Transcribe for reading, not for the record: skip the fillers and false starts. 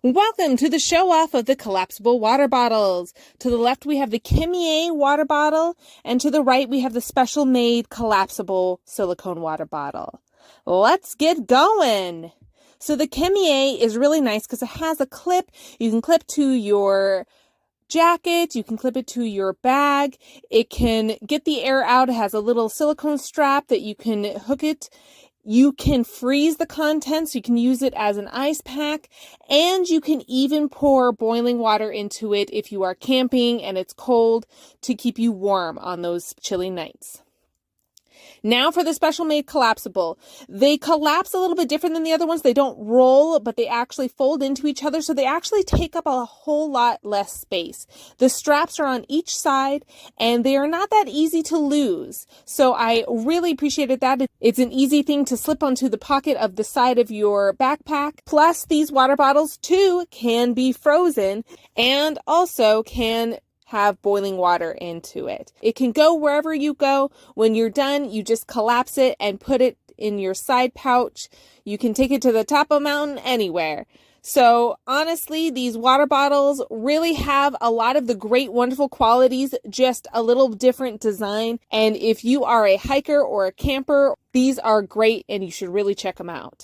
Welcome to the show-off of the collapsible water bottles. To the left, we have the Chemie water bottle, and to the right, we have the special-made collapsible silicone water bottle. Let's get going! So the Chemie is really nice because it has a clip. You can clip to your jacket, you can clip it to your bag. It can get the air out. It has a little silicone strap that you can hook it. You can freeze the contents, you can use it as an ice pack, and you can even pour boiling water into it if you are camping and it's cold to keep you warm on those chilly nights. Now for the special made collapsible. They collapse a little bit different than the other ones. They don't roll, but they actually fold into each other, so they actually take up a whole lot less space. The straps are on each side, and they are not that easy to lose. So I really appreciated that. It's an easy thing to slip onto the pocket of the side of your backpack. Plus, these water bottles, too, can be frozen and also can have boiling water into it. It can go wherever you go. When you're done, you just collapse it and put it in your side pouch. You can take it to the top of a mountain anywhere. So honestly, these water bottles really have a lot of the great, wonderful qualities, just a little different design. And if you are a hiker or a camper, these are great and you should really check them out.